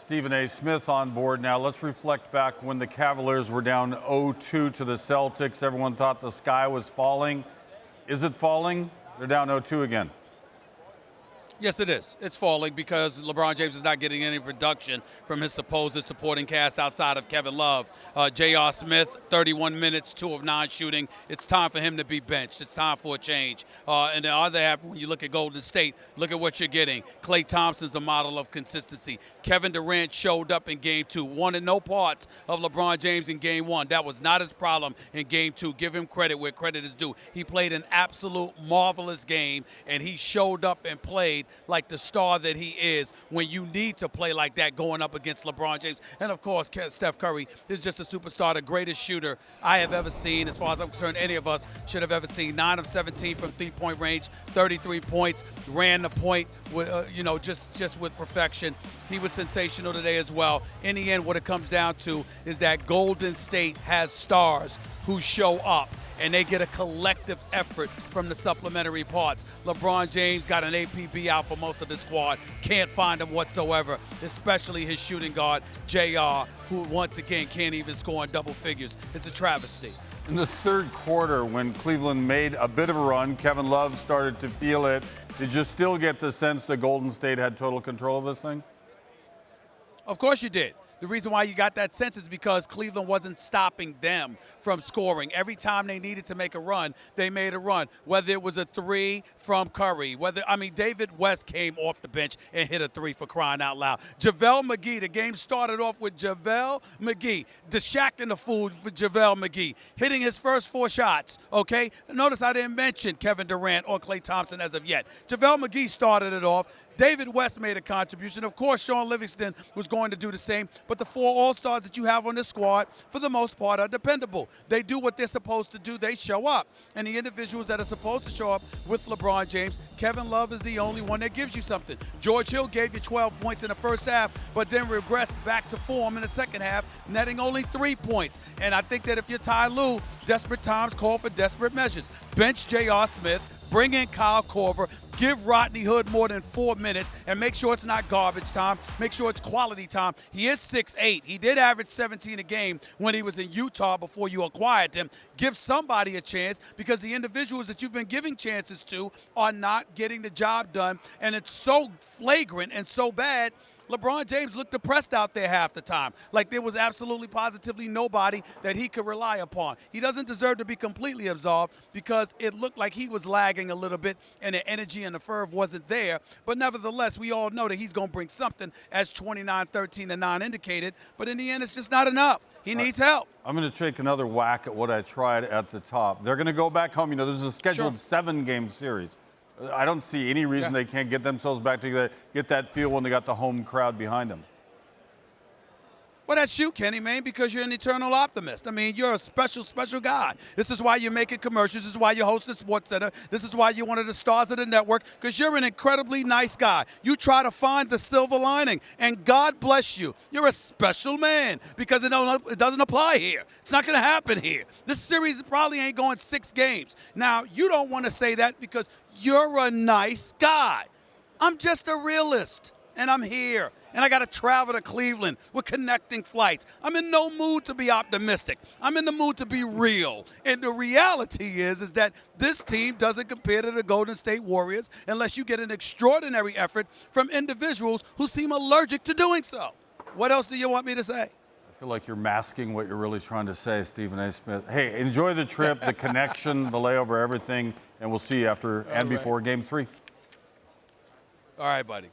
Stephen A. Smith on board now. Let's reflect back when the Cavaliers were down 0-2 to the Celtics. Everyone thought the sky was falling. Is it falling? They're down 0-2 again. Yes, it is. It's falling because LeBron James is not getting any production from his supposed supporting cast outside of Kevin Love. J.R. Smith, 31 minutes, 2 of 9 shooting. It's time for him to be benched. It's time for a change. And the other half, when you look at Golden State, look at what you're getting. Klay Thompson's a model of consistency. Kevin Durant showed up in Game 2, wanted no parts of LeBron James in Game 1. That was not his problem in Game 2. Give him credit where credit is due. He played an absolute marvelous game, and he showed up and played like the star that he is when you need to play like that going up against LeBron James. And, of course, Steph Curry is just a superstar, the greatest shooter I have ever seen. As far as I'm concerned, any of us should have ever seen. 9 of 17 from three-point range, 33 points, ran the point with, just with perfection. He was sensational today as well. In the end, what it comes down to is that Golden State has stars who show up, and they get a collective effort from the supplementary parts. LeBron James got an APB out for most of his squad. Can't find him whatsoever, especially his shooting guard, JR, who once again can't even score in double figures. It's a travesty. In the third quarter, when Cleveland made a bit of a run, Kevin Love started to feel it. Did you still get the sense that Golden State had total control of this thing? Of course you did. The reason why you got that sense is because Cleveland wasn't stopping them from scoring. Every time they needed to make a run, they made a run. Whether it was a 3 from Curry, David West came off the bench and hit a 3 for crying out loud. JaVale McGee, the game started off with JaVale McGee, the Shaq and the fool for JaVale McGee, hitting his first 4 shots, okay? Notice I didn't mention Kevin Durant or Klay Thompson as of yet. JaVale McGee started it off. David West made a contribution. Of course, Sean Livingston was going to do the same, but the 4 All-Stars that you have on this squad, for the most part, are dependable. They do what they're supposed to do. They show up. And the individuals that are supposed to show up with LeBron James, Kevin Love is the only one that gives you something. George Hill gave you 12 points in the first half, but then regressed back to form in the second half, netting only 3 points. And I think that if you're Ty Lue, desperate times call for desperate measures. Bench J.R. Smith, bring in Kyle Korver, give Rodney Hood more than 4 minutes, and make sure it's not garbage time. Make sure it's quality time. He is 6'8". He did average 17 a game when he was in Utah before you acquired him. Give somebody a chance, because the individuals that you've been giving chances to are not getting the job done, and it's so flagrant and so bad. LeBron James looked depressed out there half the time, like there was absolutely positively nobody that he could rely upon. He doesn't deserve to be completely absolved, because it looked like he was lagging a little bit and the energy and the fervor wasn't there. But nevertheless, we all know that he's going to bring something, as 29, 13, and 9 indicated. But in the end, it's just not enough. He needs help. I'm going to take another whack at what I tried at the top. They're going to go back home. This is a scheduled 7-game series. I don't see any reason they can't get themselves back to get that feel when they got the home crowd behind them. Well, that's you, Kenny, man, because you're an eternal optimist. I mean, you're a special, special guy. This is why you're making commercials. This is why you host the SportsCenter. This is why you're one of the stars of the network, because you're an incredibly nice guy. You try to find the silver lining, and God bless you. You're a special man, because it doesn't apply here. It's not going to happen here. This series probably ain't going 6 games. Now, you don't want to say that because you're a nice guy. I'm just a realist, and I'm here. And I got to travel to Cleveland with connecting flights. I'm in no mood to be optimistic. I'm in the mood to be real. And the reality is that this team doesn't compare to the Golden State Warriors unless you get an extraordinary effort from individuals who seem allergic to doing so. What else do you want me to say? I feel like you're masking what you're really trying to say, Stephen A. Smith. Hey, enjoy the trip, the connection, the layover, everything, and we'll see you after and before Game 3. All right, buddy.